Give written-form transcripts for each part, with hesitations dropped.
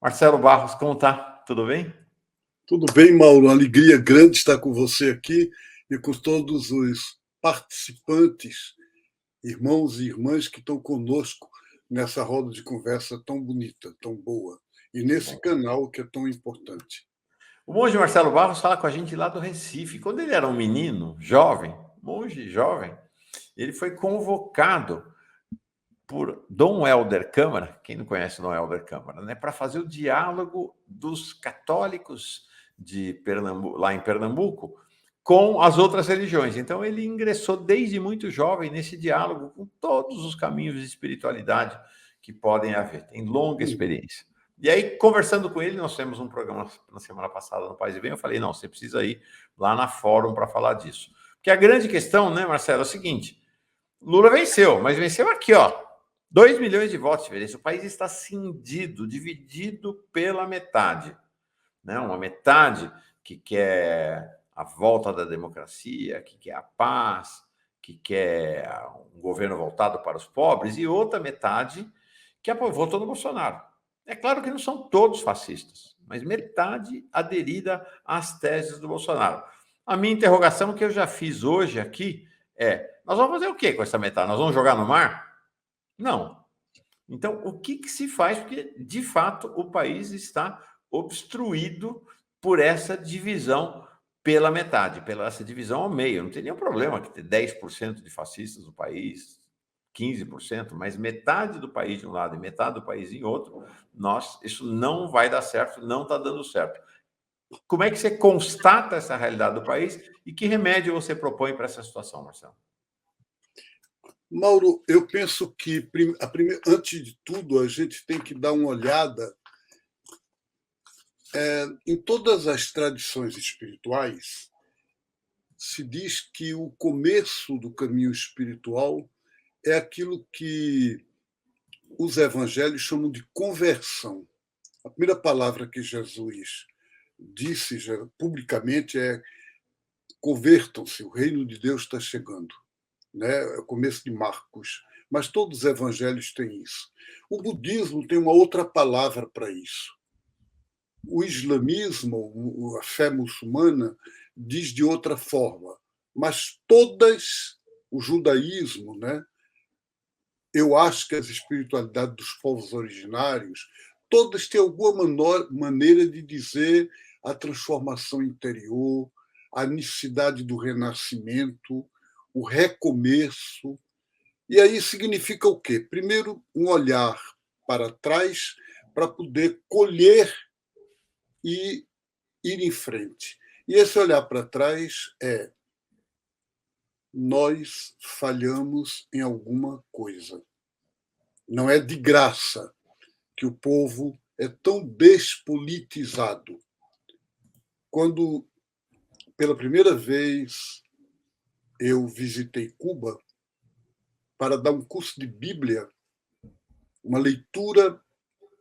Marcelo Barros, como tá? Tudo bem? Tudo bem, Mauro? Alegria grande estar com você aqui e com todos os participantes, irmãos e irmãs que estão conosco nessa roda de conversa tão bonita, tão boa, e Que nesse bom. canal que é tão importante. O monge Marcelo Barros fala com a gente lá do Recife. Quando ele era um menino, jovem, monge jovem, ele foi convocado por Dom Helder Câmara, quem não conhece Dom Helder Câmara, né, para fazer o diálogo dos católicos de Pernambuco, lá em Pernambuco, com as outras religiões. Então ele ingressou desde muito jovem nesse diálogo com todos os caminhos de espiritualidade que podem haver. Tem longa experiência. E aí, conversando com ele, nós temos um programa na semana passada no País e Bem, eu falei, não, você precisa ir lá na Fórum para falar disso. Porque a grande questão, né, Marcelo, é o seguinte, Lula venceu, mas venceu aqui, ó, 2 milhões de votos de diferença. O país está cindido, dividido pela metade. Né? Uma metade que quer a volta da democracia, que quer a paz, que quer um governo voltado para os pobres, e outra metade que votou no Bolsonaro. É claro que não são todos fascistas, mas metade aderida às teses do Bolsonaro. A minha interrogação que eu já fiz hoje aqui é: nós vamos fazer o quê com essa metade? Nós vamos jogar no mar? Não. Então, o que, que se faz? Porque, de fato, o país está obstruído por essa divisão pela metade, pela essa divisão ao meio. Não tem nenhum problema que ter 10% de fascistas no país, 15%, mas metade do país de um lado e metade do país em outro, isso não vai dar certo, não está dando certo. Como é que você constata essa realidade do país e que remédio você propõe para essa situação, Marcelo? Mauro, eu penso que, antes de tudo, a gente tem que dar uma olhada em todas as tradições espirituais. Se diz que o começo do caminho espiritual é aquilo que os evangelhos chamam de conversão. A primeira palavra que Jesus disse publicamente é: convertam-se, o reino de Deus está chegando. Né? É o começo de Marcos. Mas todos os evangelhos têm isso. O budismo tem uma outra palavra para isso. O islamismo, a fé muçulmana, diz de outra forma. Mas todas, o judaísmo, né? Eu acho que as espiritualidades dos povos originários, todas têm alguma maneira de dizer a transformação interior, a necessidade do renascimento, o recomeço. E aí significa o quê? Primeiro, um olhar para trás para poder colher e ir em frente. E esse olhar para trás é: nós falhamos em alguma coisa. Não é de graça que o povo é tão despolitizado. Quando, pela primeira vez, eu visitei Cuba para dar um curso de Bíblia, uma leitura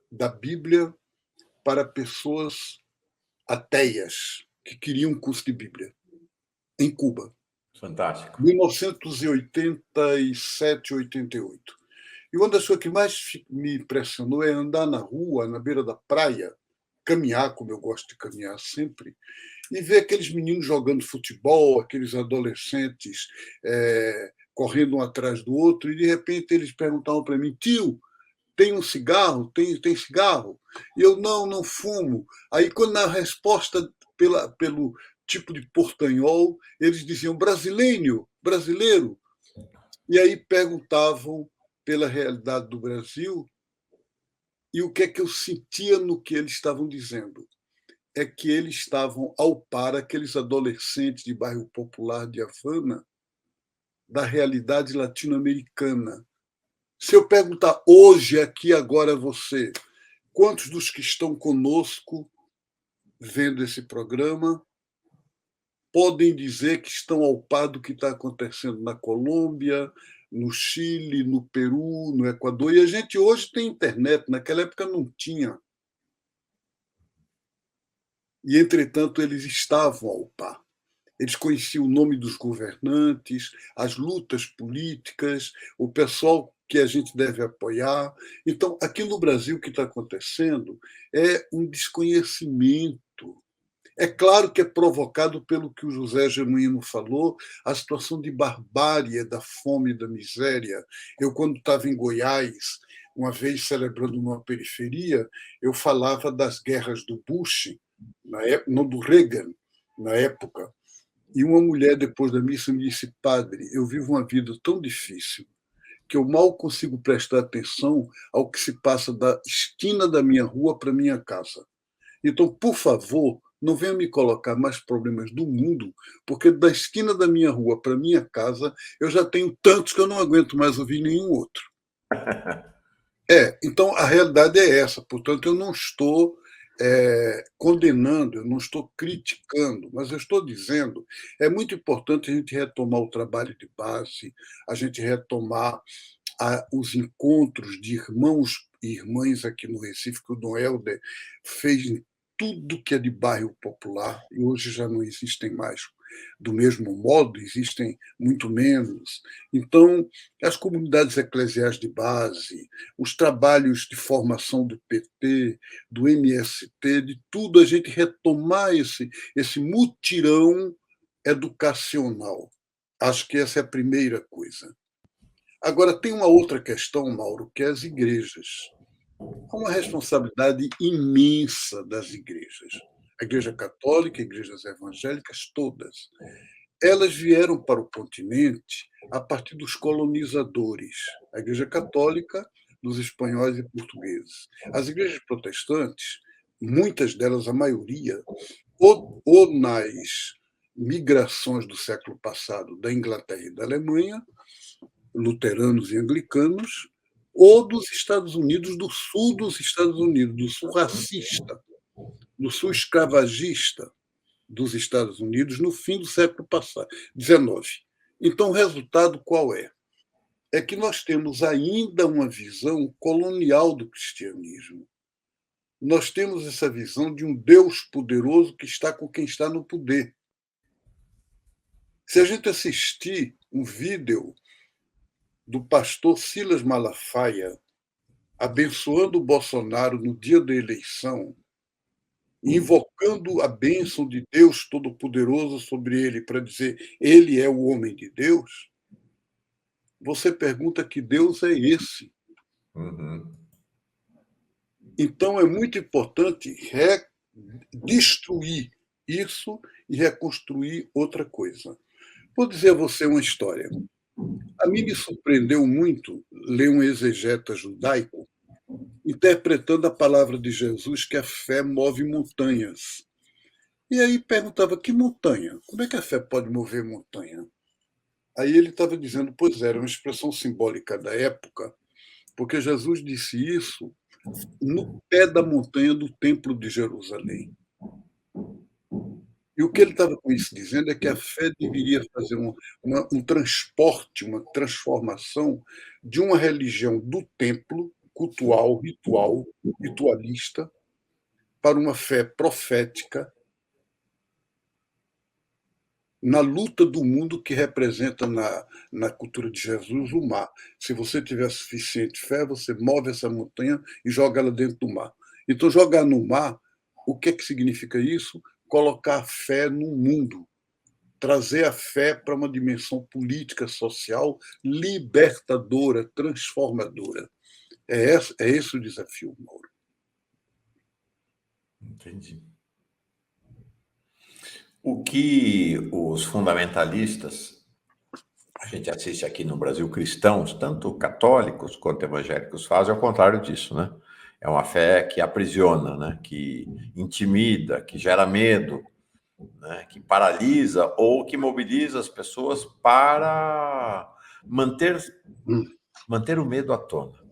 da Bíblia para pessoas ateias que queriam um curso de Bíblia, em Cuba. Fantástico. 1987, 88. E uma das coisas que mais me impressionou é andar na rua, na beira da praia, caminhar, como eu gosto de caminhar sempre, e ver aqueles meninos jogando futebol, aqueles adolescentes correndo um atrás do outro, e de repente eles perguntavam para mim: tio, tem um cigarro? Tem cigarro? E eu: não fumo. Aí, quando na resposta pelo tipo de portanhol, eles diziam: brasileiro. E aí perguntavam pela realidade do Brasil, e o que é que eu sentia no que eles estavam dizendo? É que eles estavam ao par, aqueles adolescentes de bairro popular de Havana, da realidade latino-americana. Se eu perguntar hoje, aqui, agora, você, quantos dos que estão conosco vendo esse programa podem dizer que estão ao par do que está acontecendo na Colômbia, no Chile, no Peru, no Equador? E a gente hoje tem internet, naquela época não tinha. E, entretanto, eles estavam ao par. Eles conheciam o nome dos governantes, as lutas políticas, o pessoal que a gente deve apoiar. Então, aqui no Brasil, o que está acontecendo é um desconhecimento. É claro que é provocado pelo que o José Genuíno falou, a situação de barbárie, da fome e da miséria. Eu, quando estava em Goiás, uma vez celebrando numa periferia, eu falava das guerras do Bush, não do Reagan, na época. E uma mulher, depois da missa, me disse: Padre, eu vivo uma vida tão difícil que eu mal consigo prestar atenção ao que se passa da esquina da minha rua para minha casa. Então, por favor, não venha me colocar mais problemas do mundo, porque da esquina da minha rua para minha casa eu já tenho tantos que eu não aguento mais ouvir nenhum outro. Então a realidade é essa. Portanto, eu não estou condenando, eu não estou criticando, mas eu estou dizendo é muito importante a gente retomar o trabalho de base, a gente retomar os encontros de irmãos e irmãs aqui no Recife, que o Dom Helder fez em tudo que é de bairro popular, e hoje já não existem mais do mesmo modo, existem muito menos. Então, as comunidades eclesiais de base, os trabalhos de formação do PT, do MST, de tudo, a gente retomar esse mutirão educacional. Acho que essa é a primeira coisa. Agora, tem uma outra questão, Mauro, que é as igrejas. Há uma responsabilidade imensa das igrejas. A Igreja Católica, igrejas evangélicas, todas. Elas vieram para o continente a partir dos colonizadores. A Igreja Católica, dos espanhóis e portugueses. As igrejas protestantes, muitas delas, a maioria, ou nas migrações do século passado da Inglaterra e da Alemanha, luteranos e anglicanos, ou dos Estados Unidos, do sul dos Estados Unidos, do sul racista, do sul escravagista dos Estados Unidos no fim do século passado, XIX. Então, o resultado qual é? É que nós temos ainda uma visão colonial do cristianismo. Nós temos essa visão de um Deus poderoso que está com quem está no poder. Se a gente assistir um vídeo do pastor Silas Malafaia abençoando o Bolsonaro no dia da eleição, invocando a bênção de Deus Todo-Poderoso sobre ele para dizer ele é o homem de Deus, você pergunta que Deus é esse. Uhum. Então é muito importante destruir isso e reconstruir outra coisa. Vou dizer a você uma história. A mim me surpreendeu muito ler um exegeta judaico interpretando a palavra de Jesus que a fé move montanhas. E aí perguntava, que montanha? Como é que a fé pode mover montanha? Aí ele estava dizendo, pois era uma expressão simbólica da época, porque Jesus disse isso no pé da montanha do Templo de Jerusalém. E o que ele estava com isso dizendo é que a fé deveria fazer um transporte, uma transformação de uma religião do templo, cultual, ritualista, para uma fé profética na luta do mundo que representa na cultura de Jesus o mar. Se você tiver suficiente fé, você move essa montanha e joga ela dentro do mar. Então, jogar no mar, o que significa isso? Colocar fé no mundo, trazer a fé para uma dimensão política, social, libertadora, transformadora. É esse o desafio, Mauro. Entendi. O que os fundamentalistas, a gente assiste aqui no Brasil, cristãos, tanto católicos quanto evangélicos, fazem ao contrário disso, né? É uma fé que aprisiona, né? Que intimida, que gera medo, né? Que paralisa ou que mobiliza as pessoas para manter o medo à tona.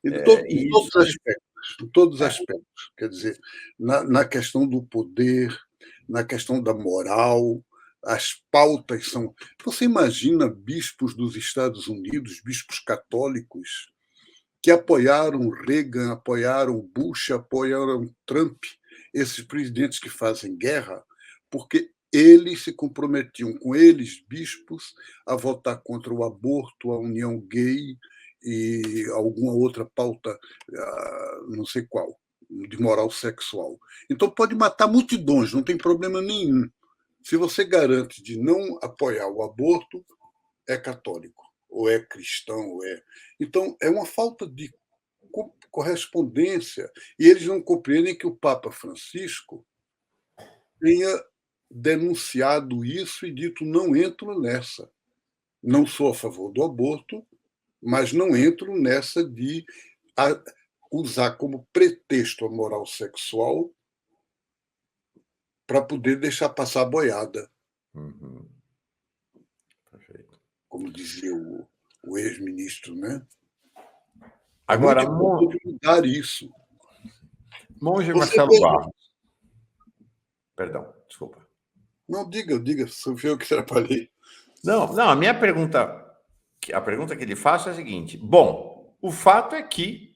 Em todos os aspectos, em todos os aspectos. Quer dizer, na questão do poder, na questão da moral, as pautas são. Você imagina bispos dos Estados Unidos, bispos católicos, que apoiaram Reagan, apoiaram Bush, apoiaram Trump, esses presidentes que fazem guerra, porque eles se comprometiam com eles, bispos, a votar contra o aborto, a união gay e alguma outra pauta, não sei qual, de moral sexual. Então pode matar multidões, não tem problema nenhum. Se você garante de não apoiar o aborto, é católico, ou é cristão, ou é. Então, é uma falta de correspondência. E eles não compreendem que o Papa Francisco tenha denunciado isso e dito: não entro nessa. Não sou a favor do aborto, mas não entro nessa de usar como pretexto a moral sexual para poder deixar passar a boiada, Uhum. Perfeito. como dizia o ex-ministro, né? É Agora, muito importante mudar isso. monge Você Marcelo mesmo. Barros, perdão, desculpa. Não, diga, sou eu que atrapalhei. Não, não, a pergunta que ele faz é a seguinte: bom, o fato é que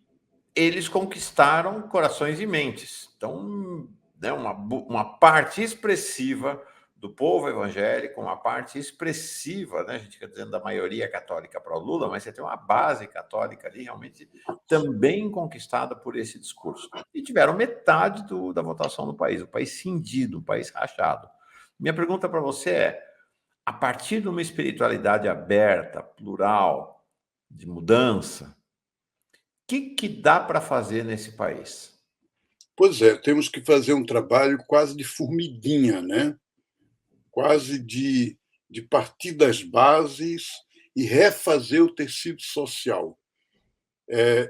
eles conquistaram corações e mentes. Então, né, uma parte expressiva do povo evangélico, uma parte expressiva, né, a gente quer dizendo da maioria católica para o Lula, mas você tem uma base católica ali realmente também conquistada por esse discurso. E tiveram metade da votação no país, o país cindido, o país rachado. Minha pergunta para você é: a partir de uma espiritualidade aberta, plural, de mudança, que dá para fazer nesse país? Pois é, temos que fazer um trabalho quase de formiguinha, né? Quase de partir das bases e refazer o tecido social.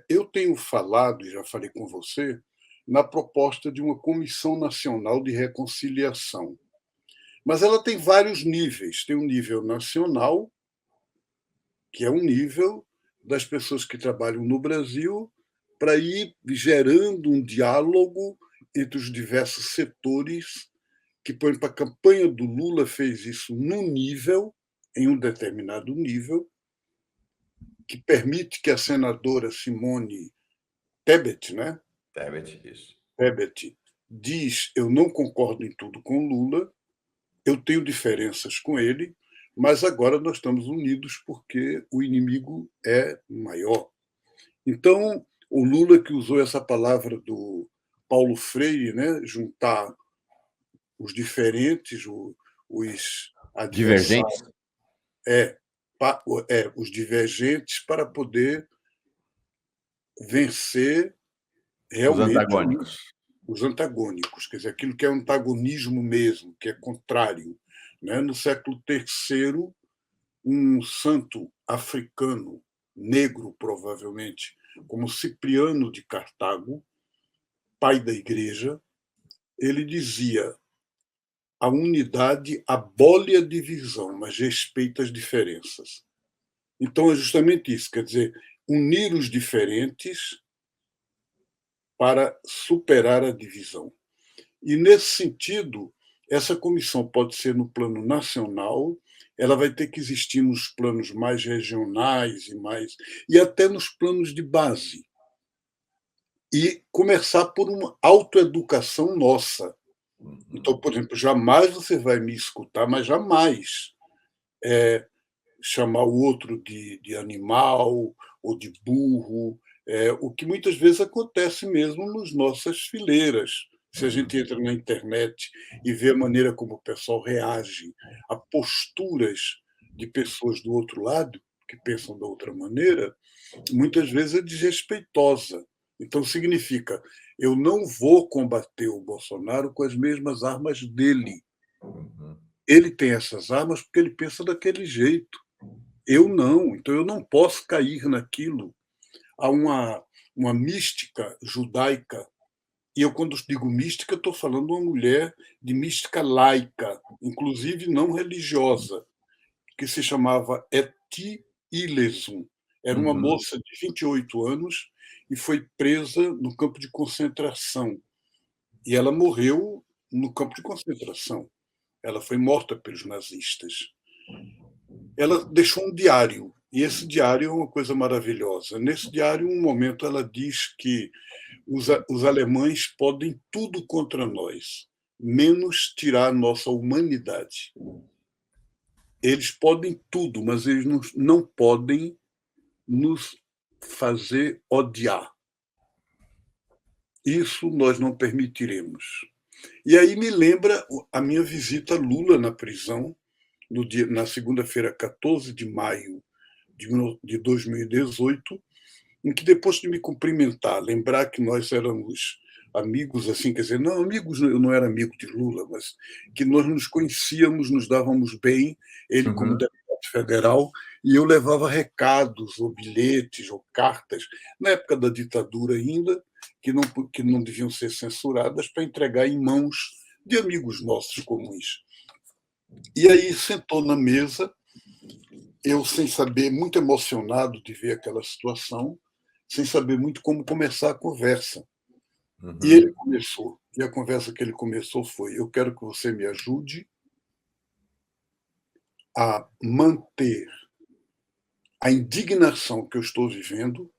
Eu tenho falado, e já falei com você, na proposta de uma Comissão Nacional de Reconciliação. Mas ela tem vários níveis. Tem um nível nacional, que é um nível das pessoas que trabalham no Brasil, para ir gerando um diálogo entre os diversos setores, que, por exemplo, a campanha do Lula fez isso num nível, em um determinado nível, que permite que a senadora Simone Tebet, né? Tebet, isso. Tebet diz: eu não concordo em tudo com Lula, eu tenho diferenças com ele, mas agora nós estamos unidos porque o inimigo é maior. Então, o Lula que usou essa palavra do Paulo Freire, né, juntar os diferentes, os adversários, Divergentes? é, os divergentes para poder vencer Os realmente antagônicos. os antagônicos, quer dizer, aquilo que é antagonismo mesmo, que é contrário. Né? No século III, um santo africano, negro provavelmente, como Cipriano de Cartago, pai da igreja, ele dizia: a unidade abole a divisão, mas respeita as diferenças. Então é justamente isso, quer dizer, unir os diferentes para superar a divisão. E, nesse sentido, essa comissão pode ser no plano nacional, ela vai ter que existir nos planos mais regionais e até nos planos de base. E começar por uma autoeducação nossa. Então, por exemplo, jamais você vai me escutar, mas jamais chamar o outro de animal ou de burro, o que muitas vezes acontece mesmo nas nossas fileiras. Se a gente entra na internet e vê a maneira como o pessoal reage a posturas de pessoas do outro lado, que pensam da outra maneira, muitas vezes é desrespeitosa. Então, significa: eu não vou combater o Bolsonaro com as mesmas armas dele. Ele tem essas armas porque ele pensa daquele jeito. Eu não, então eu não posso cair naquilo. Há uma mística judaica, e eu, quando digo mística, estou falando de uma mulher de mística laica, inclusive não religiosa, que se chamava Eti Ilesum. Era uma Uhum. moça de 28 anos e foi presa no campo de concentração. E ela morreu no campo de concentração. Ela foi morta pelos nazistas. Ela deixou um diário, e esse diário é uma coisa maravilhosa. Nesse diário, um momento, ela diz que os alemães podem tudo contra nós, menos tirar nossa humanidade. Eles podem tudo, mas eles não podem nos fazer odiar. Isso nós não permitiremos. E aí me lembra a minha visita a Lula na prisão, na segunda-feira, 14 de maio de 2018, em que, depois de me cumprimentar, lembrar que nós éramos amigos, assim, quer dizer, não amigos, eu não era amigo de Lula, mas que nós nos conhecíamos, nos dávamos bem, ele como Uhum. deputado federal, e eu levava recados, ou bilhetes, ou cartas, na época da ditadura ainda, que não deviam ser censuradas, para entregar em mãos de amigos nossos comuns. E aí sentou na mesa, eu sem saber, muito emocionado de ver aquela situação, sem saber muito como começar a conversa. E ele Uhum. começou. E a conversa que ele começou foi: eu quero que você me ajude a manter a indignação que eu estou vivendo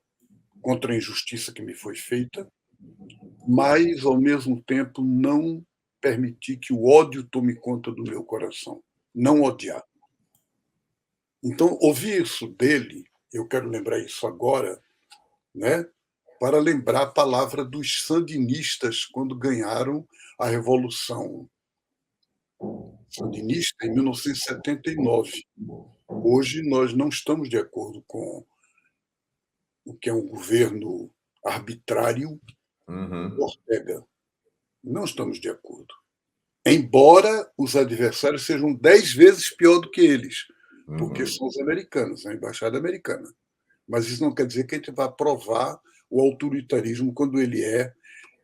contra a injustiça que me foi feita, mas, ao mesmo tempo, não permitir que o ódio tome conta do meu coração. Não odiar. Então, ouvir isso dele, eu quero lembrar isso agora, né? Para lembrar a palavra dos sandinistas quando ganharam a Revolução Sandinista em 1979. Hoje nós não estamos de acordo com o que é um governo arbitrário do Uhum. Ortega. Não estamos de acordo. Embora os adversários sejam 10 vezes pior do que eles, porque Uhum. são os americanos, a embaixada americana. Mas isso não quer dizer que a gente vai aprovar o autoritarismo quando ele é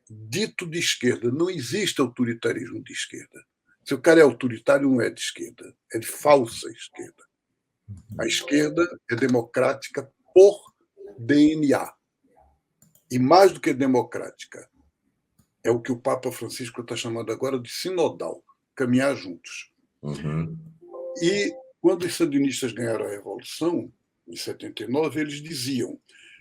dito de esquerda. Não existe autoritarismo de esquerda. Se o cara é autoritário, não é de esquerda, é de falsa esquerda. A esquerda é democrática por DNA. E mais do que democrática, é o que o Papa Francisco está chamando agora de sinodal, caminhar juntos. Uhum. E quando os sandinistas ganharam a Revolução, em 79, eles diziam: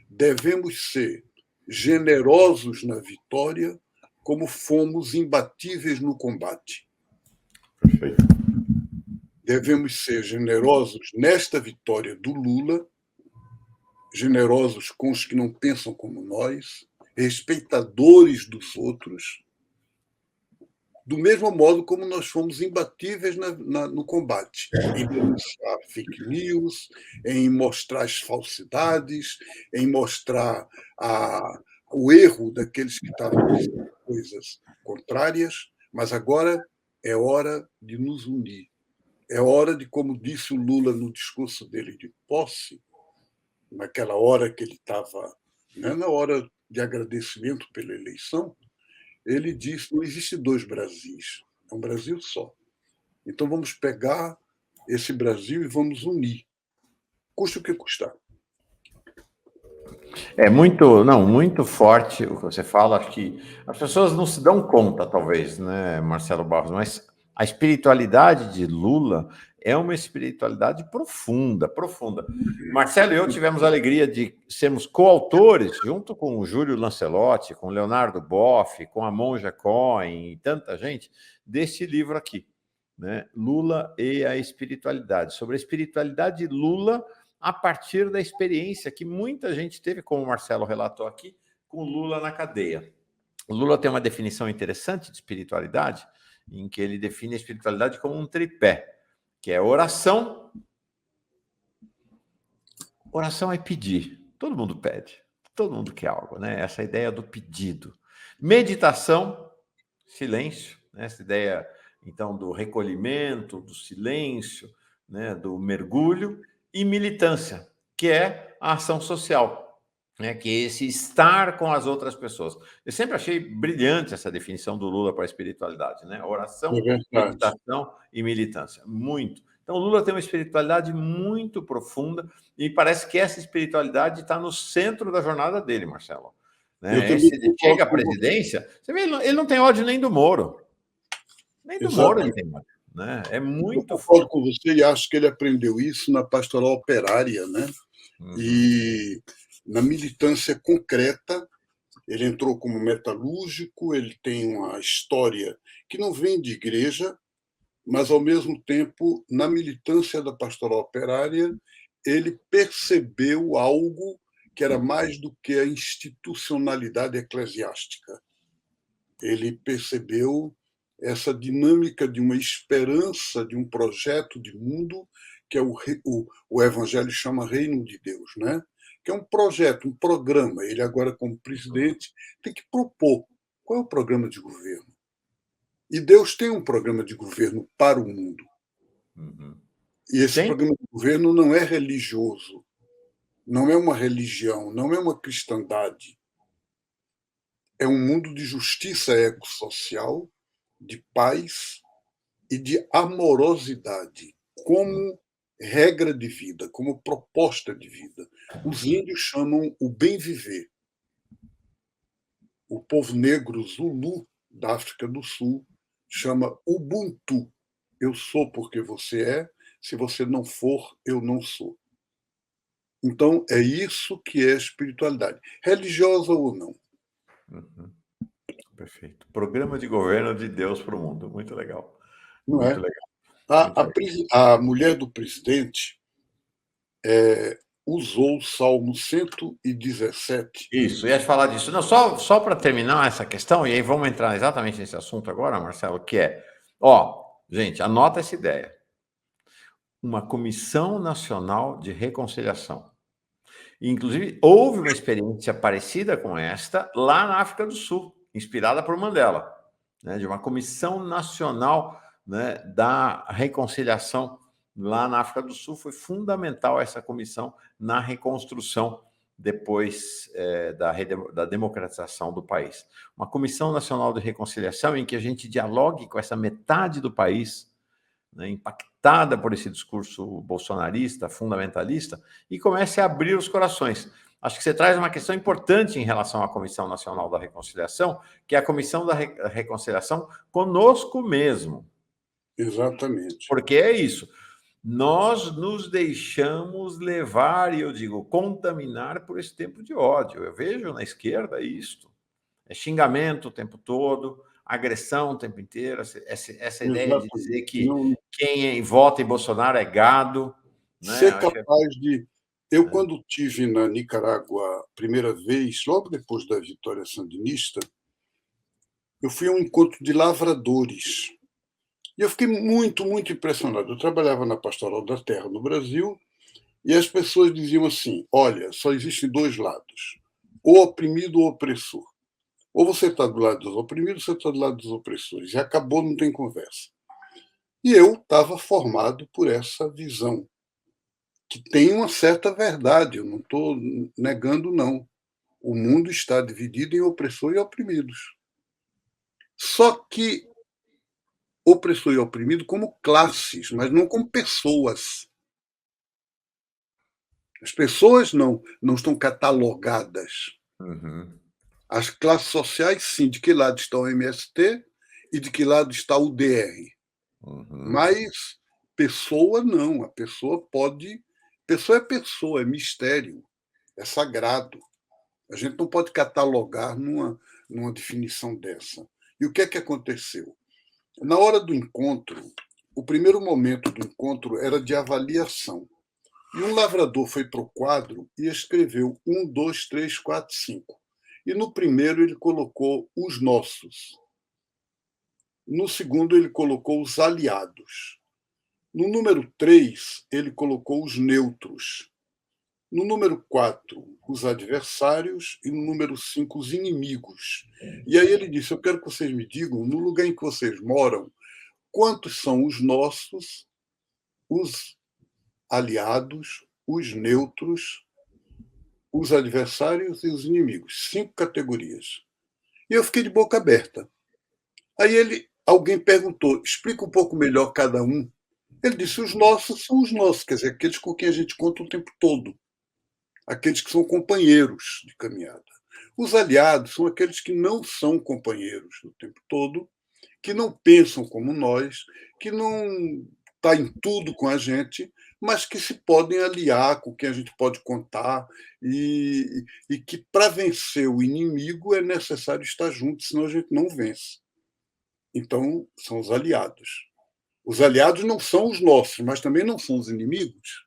devemos ser generosos na vitória, como fomos imbatíveis no combate. Perfeito. Devemos ser generosos nesta vitória do Lula, generosos com os que não pensam como nós, respeitadores dos outros, do mesmo modo como nós fomos imbatíveis no combate, em denunciar fake news, em mostrar as falsidades, em mostrar o erro daqueles que estavam dizendo coisas contrárias, mas agora é hora de nos unir. É hora de, como disse o Lula no discurso dele de posse, naquela hora que ele estava, né, na hora de agradecimento pela eleição, ele disse: não existe dois Brasis, é um Brasil só. Então vamos pegar esse Brasil e vamos unir, custe o que custar. É muito, não, muito forte o que você fala. Acho que as pessoas não se dão conta, talvez, né, Marcelo Barros, mas a espiritualidade de Lula é uma espiritualidade profunda, profunda. Marcelo e eu tivemos a alegria de sermos coautores, junto com o Júlio Lancelotti, com o Leonardo Boff, com a Monja Cohen e tanta gente, deste livro aqui, né? Lula e a espiritualidade. Sobre a espiritualidade de Lula a partir da experiência que muita gente teve, como o Marcelo relatou aqui, com Lula na cadeia. O Lula tem uma definição interessante de espiritualidade, em que ele define a espiritualidade como um tripé, que é oração. Oração é pedir. Todo mundo pede. Todo mundo quer algo, né? Essa ideia do pedido. Meditação, silêncio, né? Essa ideia, então, do recolhimento, do silêncio, né? Do mergulho. E militância, que é a ação social, né? Que é esse estar com as outras pessoas. Eu sempre achei brilhante essa definição do Lula para a espiritualidade, né? É Oração, verdade. meditação e militância. Muito. Então, o Lula tem uma espiritualidade muito profunda e parece que essa espiritualidade está no centro da jornada dele, Marcelo. Eu Né? também Ele chega concordo à com você. presidência, você vê, ele não tem ódio nem do Moro. Nem do Moro ele Exatamente. tem ódio. Né? É Eu muito concordo forte. com você e acho que ele aprendeu isso na pastoral operária, né? Uhum. E na militância concreta. Ele entrou como metalúrgico, ele tem uma história que não vem de igreja, mas, ao mesmo tempo, na militância da pastoral operária, ele percebeu algo que era mais do que a institucionalidade eclesiástica. Ele percebeu essa dinâmica de uma esperança, de um projeto de mundo, que é o Evangelho chama Reino de Deus, né? Que é um projeto, um programa. Ele agora, como presidente, tem que propor qual é o programa de governo. E Deus tem um programa de governo para o mundo. Uhum. E esse Sim. programa de governo não é religioso, não é uma religião, não é uma cristandade. É um mundo de justiça ecossocial, de paz e de amorosidade, como regra de vida, como proposta de vida. Os índios chamam o bem viver. O povo negro Zulu, da África do Sul, chama Ubuntu. Eu sou porque você é, se você não for, eu não sou. Então, é isso que é espiritualidade, religiosa ou não. Uhum. Perfeito. Programa de governo de Deus para o mundo. Muito legal. Não Muito é? legal. Muito A, legal. a, a mulher do presidente usou o Salmo 117. Isso, ia falar disso. Não, só para terminar essa questão, e aí vamos entrar exatamente nesse assunto agora, Marcelo, que é, ó, gente, anota essa ideia. Uma Comissão Nacional de Reconciliação. Inclusive, houve uma experiência parecida com esta lá na África do Sul, inspirada por Mandela, né, de uma Comissão Nacional, né, da Reconciliação lá na África do Sul. Foi fundamental essa comissão na reconstrução depois da democratização do país. Uma Comissão Nacional de Reconciliação em que a gente dialogue com essa metade do país, né, impactada por esse discurso bolsonarista, fundamentalista, e comece a abrir os corações. Acho que você traz uma questão importante em relação à Comissão Nacional da Reconciliação, que é a Comissão da Reconciliação conosco mesmo. Exatamente. Porque é isso. Nós nos deixamos levar, e eu digo, contaminar por esse tempo de ódio. Eu vejo na esquerda isto. É xingamento o tempo todo, agressão o tempo inteiro, essa ideia de dizer Exatamente. que Não, quem vota em Bolsonaro é gado, né? ser Acho que capaz de. Eu, quando tive na Nicarágua a primeira vez, logo depois da vitória sandinista, eu fui a um encontro de lavradores. E eu fiquei muito, muito impressionado. Eu trabalhava na Pastoral da Terra no Brasil e as pessoas diziam assim: olha, só existem dois lados, o oprimido ou o opressor. Ou você está do lado dos oprimidos, ou você está do lado dos opressores. E acabou, não tem conversa. E eu estava formado por essa visão, que tem uma certa verdade, eu não estou negando, não. O mundo está dividido em opressor e oprimidos. Só que opressor e oprimido como classes, mas não como pessoas. As pessoas não estão catalogadas. Uhum. As classes sociais, sim, de que lado está o MST e de que lado está o DR. Uhum. Mas pessoa não, a pessoa pode. Pessoa é pessoa, é mistério, é sagrado. A gente não pode catalogar numa definição dessa. E o que é que aconteceu? Na hora do encontro, o primeiro momento do encontro era de avaliação. E um lavrador foi para o quadro e escreveu 1, 2, 3, 4, 5. E no primeiro ele colocou os nossos. No segundo ele colocou os aliados. No número 3 ele colocou os neutros. No número 4 os adversários. E no número 5 os inimigos. E aí ele disse: eu quero que vocês me digam, no lugar em que vocês moram, quantos são os nossos, os aliados, os neutros, os adversários e os inimigos. 5 categorias. E eu fiquei de boca aberta. Aí alguém perguntou: explica um pouco melhor cada um. Ele disse: os nossos são os nossos, quer dizer, aqueles com quem a gente conta o tempo todo, aqueles que são companheiros de caminhada. Os aliados são aqueles que não são companheiros o tempo todo, que não pensam como nós, que não está em tudo com a gente, mas que se podem aliar, com quem a gente pode contar, e que para vencer o inimigo é necessário estar junto, senão a gente não vence. Então, são os aliados. Os aliados não são os nossos, mas também não são os inimigos.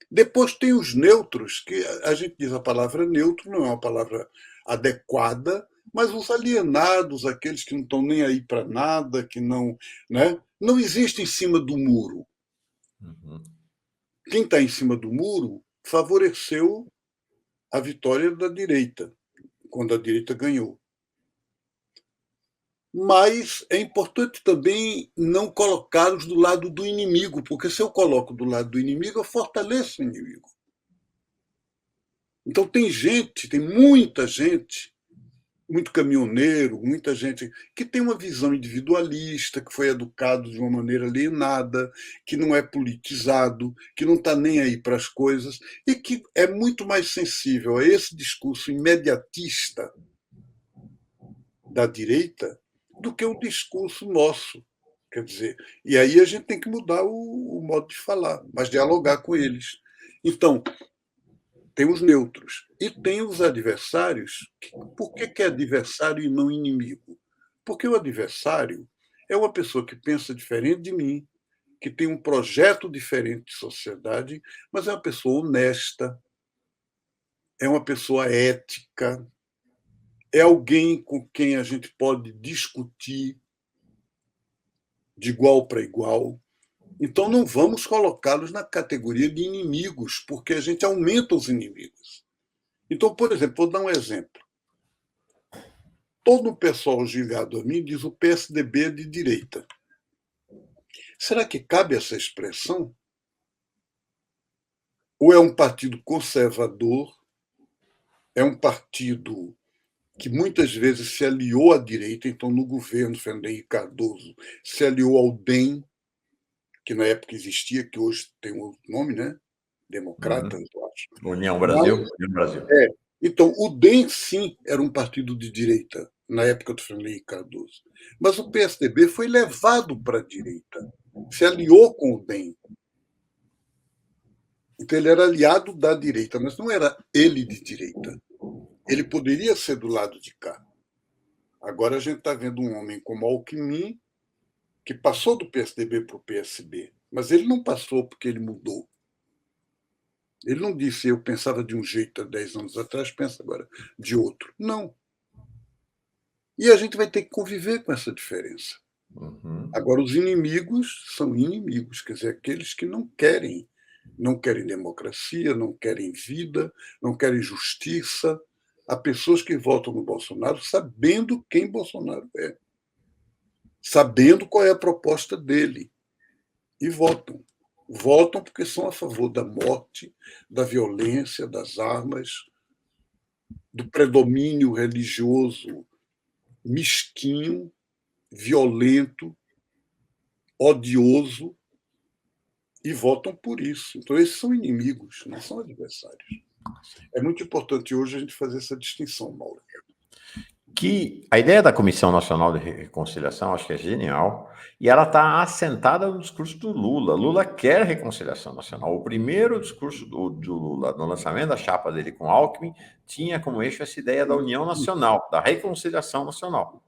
Depois tem os neutros, que a gente diz a palavra neutro, não é uma palavra adequada, mas os alienados, aqueles que não estão nem aí para nada, que não, né, não existem em cima do muro. Uhum. Quem está em cima do muro favoreceu a vitória da direita, quando a direita ganhou. Mas é importante também não colocá-los do lado do inimigo, porque se eu coloco do lado do inimigo, eu fortaleço o inimigo. Então tem muita gente, muito caminhoneiro, muita gente que tem uma visão individualista, que foi educado de uma maneira alienada, que não é politizado, que não está nem aí para as coisas, e que é muito mais sensível a esse discurso imediatista da direita do que o discurso nosso. Quer dizer, e aí a gente tem que mudar o modo de falar, mas dialogar com eles. Então, tem os neutros e tem os adversários. Por que é adversário e não inimigo? Porque o adversário é uma pessoa que pensa diferente de mim, que tem um projeto diferente de sociedade, mas é uma pessoa honesta, é uma pessoa ética, é alguém com quem a gente pode discutir de igual para igual. Então, não vamos colocá-los na categoria de inimigos, porque a gente aumenta os inimigos. Então, por exemplo, vou dar um exemplo. Todo o pessoal ligado a mim diz o PSDB é de direita. Será que cabe essa expressão? Ou é um partido conservador? É um partido que muitas vezes se aliou à direita, então no governo Fernando Henrique Cardoso se aliou ao DEM, que na época existia, que hoje tem outro nome, né? Democratas, eu acho. União Mas, Brasil? União Brasil. então, o DEM, sim, era um partido de direita, na época do Fernando Henrique Cardoso. Mas o PSDB foi levado para a direita, se aliou com o DEM. Então, ele era aliado da direita, mas não era ele de direita. Ele poderia ser do lado de cá. Agora a gente está vendo um homem como Alckmin, que passou do PSDB para o PSB, mas ele não passou porque ele mudou. Ele não disse, eu pensava de um jeito há 10 anos atrás, pensa agora de outro. Não. E a gente vai ter que conviver com essa diferença. Uhum. Agora, os inimigos são inimigos, quer dizer, aqueles que não querem democracia, não querem vida, não querem justiça. Há pessoas que votam no Bolsonaro sabendo quem Bolsonaro é, sabendo qual é a proposta dele, e votam. Votam porque são a favor da morte, da violência, das armas, do predomínio religioso mesquinho, violento, odioso, e votam por isso. Então, esses são inimigos, não são adversários. É muito importante hoje a gente fazer essa distinção, Mauro. Que a ideia da Comissão Nacional de Reconciliação acho que é genial, e ela está assentada no discurso do Lula. Lula quer reconciliação nacional. O primeiro discurso do Lula, no lançamento da chapa dele com Alckmin, tinha como eixo essa ideia da união nacional, da reconciliação nacional.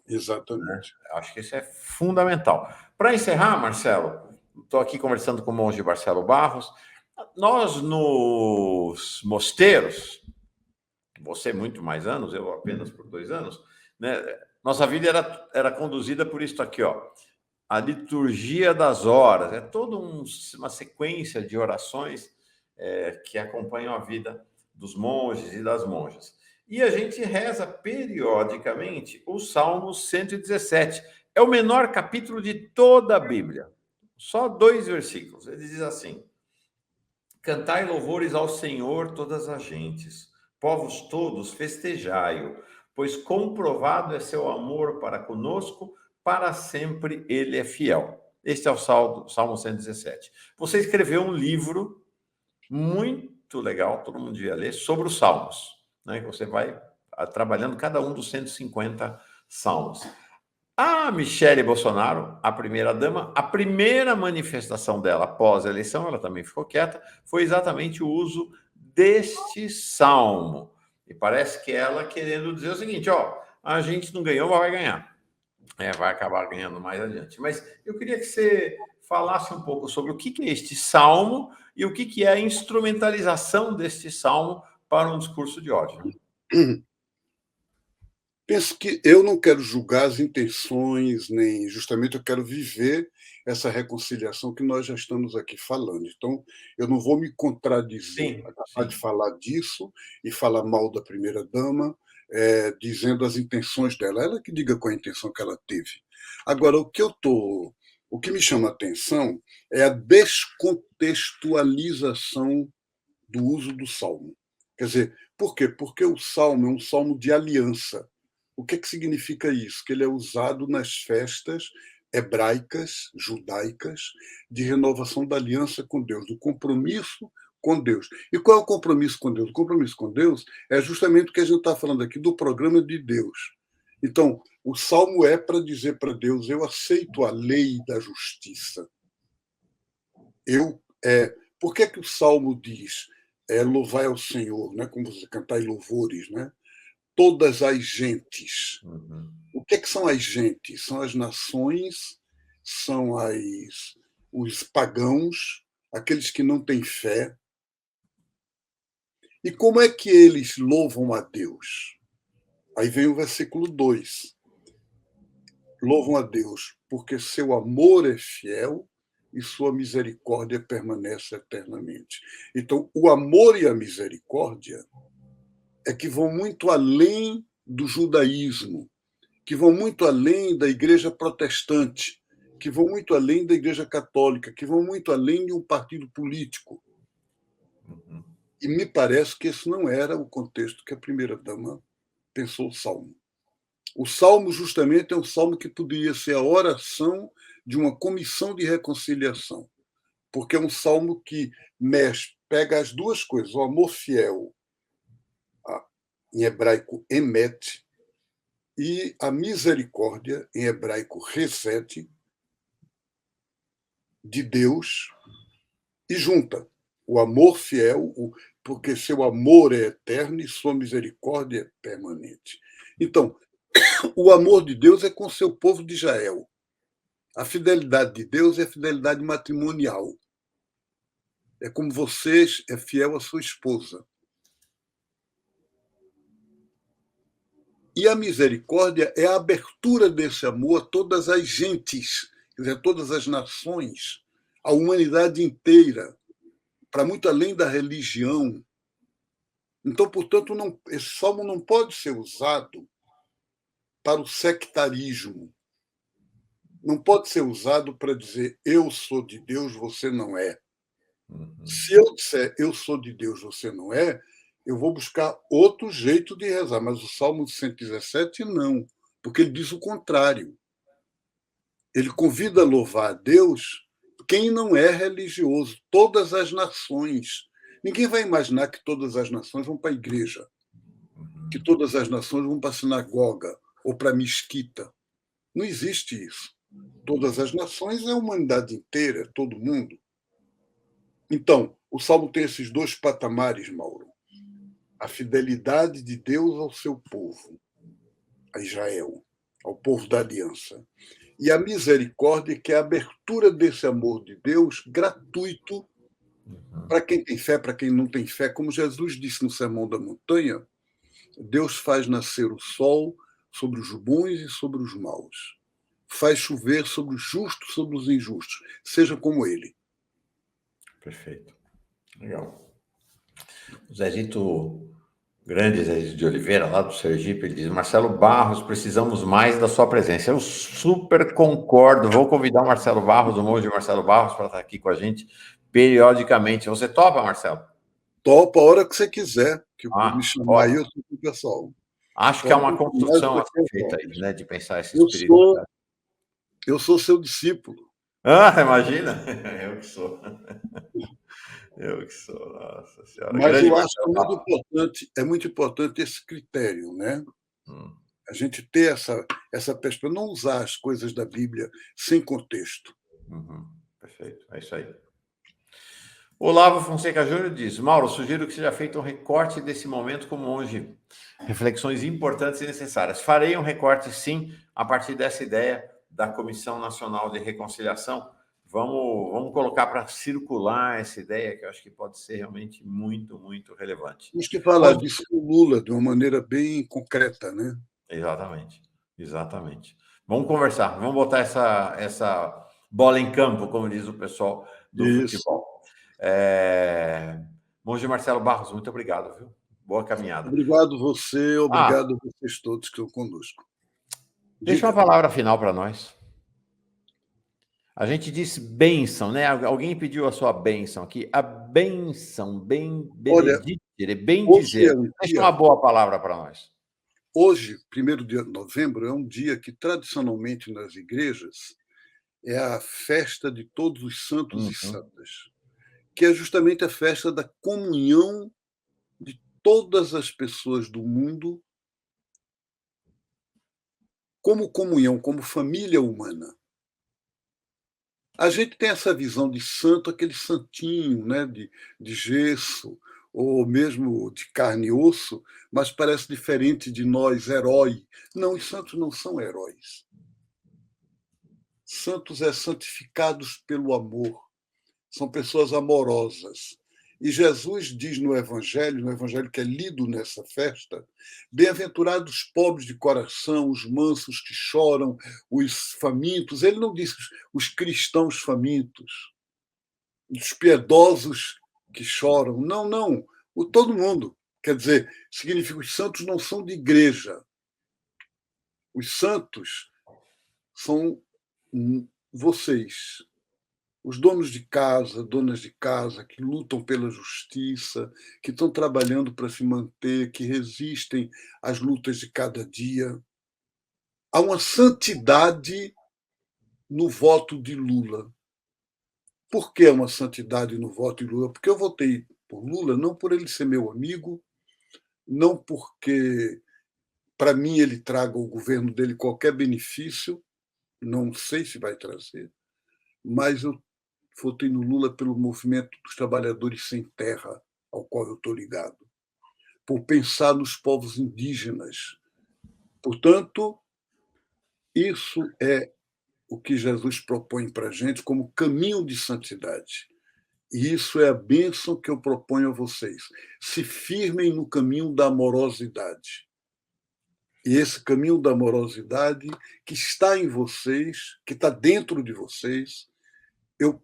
Exatamente. Acho que isso é fundamental. Para encerrar, Marcelo, estou aqui conversando com o monge Marcelo Barros. Nós, nos mosteiros, você muito mais anos, eu apenas por 2 anos, né? Nossa vida era conduzida por isso aqui, ó. A liturgia das horas, é toda uma sequência de orações que acompanham a vida dos monges e das monjas. E a gente reza periodicamente o Salmo 117. É o menor capítulo de toda a Bíblia. Só 2 versículos. Ele diz assim: cantai louvores ao Senhor todas as gentes, povos todos festejai-o, pois comprovado é seu amor para conosco, para sempre ele é fiel. Este é o Salmo 117. Você escreveu um livro muito legal, todo mundo devia ler, sobre os salmos, né? Você vai trabalhando cada um dos 150 salmos. A Michele Bolsonaro, a primeira-dama, a primeira manifestação dela após a eleição, ela também ficou quieta, foi exatamente o uso deste salmo. E parece que ela querendo dizer o seguinte, ó, a gente não ganhou, mas vai ganhar. Vai acabar ganhando mais adiante. Mas eu queria que você falasse um pouco sobre o que é este salmo e o que é a instrumentalização deste salmo para um discurso de ódio. Penso que eu não quero julgar as intenções, nem justamente eu quero viver essa reconciliação que nós já estamos aqui falando. Então, eu não vou me contradizer, Sim, acabar de sim. falar disso e falar mal da primeira-dama, dizendo as intenções dela. Ela que diga qual a intenção que ela teve. Agora, o que me chama a atenção é a descontextualização do uso do salmo. Quer dizer, por quê? Porque o salmo é um salmo de aliança. O que significa isso? Que ele é usado nas festas hebraicas, judaicas, de renovação da aliança com Deus, do compromisso com Deus. E qual é o compromisso com Deus? O compromisso com Deus é justamente o que a gente está falando aqui do programa de Deus. Então, o salmo é para dizer para Deus: eu aceito a lei da justiça. Por que o salmo diz louvai ao Senhor, né? Como você cantar em louvores, né? Todas as gentes. Uhum. O que são as gentes? São as nações, são os pagãos, aqueles que não têm fé. E como é que eles louvam a Deus? Aí vem o versículo 2. Louvam a Deus porque seu amor é fiel e sua misericórdia permanece eternamente. Então, o amor e a misericórdia é que vão muito além do judaísmo, que vão muito além da igreja protestante, que vão muito além da igreja católica, que vão muito além de um partido político. Uhum. E me parece que esse não era o contexto que a primeira-dama pensou o salmo. O salmo, justamente, é um salmo que poderia ser a oração de uma comissão de reconciliação, porque é um salmo que pega as duas coisas, o amor fiel, em hebraico, emet, e a misericórdia, em hebraico, resete, de Deus, e junta o amor fiel, porque seu amor é eterno e sua misericórdia é permanente. Então, o amor de Deus é com seu povo de Israel. A fidelidade de Deus é a fidelidade matrimonial. É como você é fiel à sua esposa. E a misericórdia é a abertura desse amor a todas as gentes, quer dizer, a todas as nações, a humanidade inteira, para muito além da religião. Então, portanto, esse salmo não pode ser usado para o sectarismo. Não pode ser usado para dizer eu sou de Deus, você não é. Uhum. Se eu disser eu sou de Deus, você não é, eu vou buscar outro jeito de rezar. Mas o Salmo 117 não, porque ele diz o contrário. Ele convida a louvar a Deus quem não é religioso, todas as nações. Ninguém vai imaginar que todas as nações vão para a igreja, que todas as nações vão para a sinagoga ou para a mesquita. Não existe isso. Todas as nações é a humanidade inteira, é todo mundo. Então, o Salmo tem esses dois patamares, Mauro. A fidelidade de Deus ao seu povo, a Israel, ao povo da aliança. E a misericórdia, que é a abertura desse amor de Deus gratuito para quem tem fé, para quem não tem fé. Como Jesus disse no Sermão da Montanha, Deus faz nascer o sol sobre os bons e sobre os maus. Faz chover sobre os justos, sobre os injustos, seja como ele. Perfeito. Legal. O Zezito, grande Zezito de Oliveira, lá do Sergipe, ele diz: Marcelo Barros, precisamos mais da sua presença. Eu super concordo. Vou convidar o Marcelo Barros, o monge Marcelo Barros, para estar aqui com a gente periodicamente. Você topa, Marcelo? Topa a hora que você quiser, que me chamar aí, Ótimo. eu sou com o pessoal. Acho que é Pode uma me chamar, construção a daqui ser eu feita volto. aí, né? De pensar essa Eu sou, espiritualidade. eu sou seu discípulo. Imagina! Eu que sou. Eu que sou. Nossa Senhora. Mas Grande eu acho que Marcelo Barros. é muito importante esse critério, né? Hum. A gente ter essa perspectiva, não usar as coisas da Bíblia sem contexto. Uhum. Perfeito. É isso aí. Olavo Fonseca Júnior diz: Mauro, sugiro que seja feito um recorte desse momento como hoje. Reflexões importantes e necessárias. Farei um recorte, sim, a partir dessa ideia da Comissão Nacional de Reconciliação. Vamos colocar para circular essa ideia, que eu acho que pode ser realmente muito, muito relevante. Temos que falar disso com o Lula de uma maneira bem concreta, né? Exatamente, exatamente. Vamos conversar, vamos botar essa bola em campo, como diz o pessoal do futebol. Monge Marcelo Barros, muito obrigado, viu? Boa caminhada. Obrigado você, obrigado a vocês todos que estão conosco. Deixa uma palavra final para nós. A gente disse bênção, né? Alguém pediu a sua bênção aqui. A bênção, benedicere, bem dizer. Deixa uma boa palavra para nós. Hoje, 1º de novembro, é um dia que, tradicionalmente, nas igrejas, é a festa de todos os santos e santas, que é justamente a festa da comunhão de todas as pessoas do mundo como comunhão, como família humana. A gente tem essa visão de santo, aquele santinho, né, de gesso, ou mesmo de carne e osso, mas parece diferente de nós, herói. Não, os santos não são heróis. Santos é santificados pelo amor. São pessoas amorosas. E Jesus diz no Evangelho que é lido nessa festa, bem-aventurados os pobres de coração, os mansos que choram, os famintos. Ele não diz os cristãos famintos, os piedosos que choram. Não, não. Todo mundo. Quer dizer, significa que os santos não são de igreja. Os santos são vocês, os donos de casa, donas de casa, que lutam pela justiça, que estão trabalhando para se manter, que resistem às lutas de cada dia. Há uma santidade no voto de Lula. Por que uma santidade no voto de Lula? Porque eu votei por Lula não por ele ser meu amigo, não porque, para mim, ele traga ao governo dele qualquer benefício, não sei se vai trazer, mas eu votei no Lula pelo movimento dos trabalhadores sem terra, ao qual eu estou ligado, por pensar nos povos indígenas. Portanto, isso é o que Jesus propõe para a gente como caminho de santidade. E isso é a bênção que eu proponho a vocês. Se firmem no caminho da amorosidade. E esse caminho da amorosidade que está em vocês, que está dentro de vocês, eu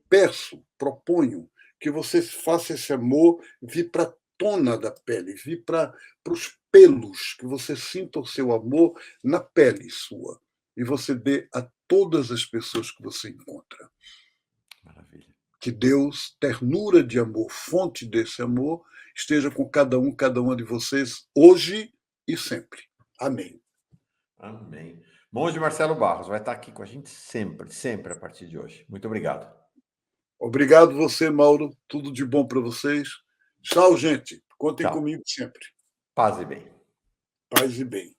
peço, proponho que vocês façam esse amor vir para a tona da pele, vir para os pelos, que você sinta o seu amor na pele sua. E você dê a todas as pessoas que você encontra. Maravilha. Que Deus, ternura de amor, fonte desse amor, esteja com cada uma de vocês, hoje e sempre. Amém. Amém. Monge Marcelo Barros vai estar aqui com a gente sempre, sempre a partir de hoje. Muito obrigado. Obrigado você, Mauro. Tudo de bom para vocês. Tchau, gente. Contem comigo sempre. Paz e bem. Paz e bem.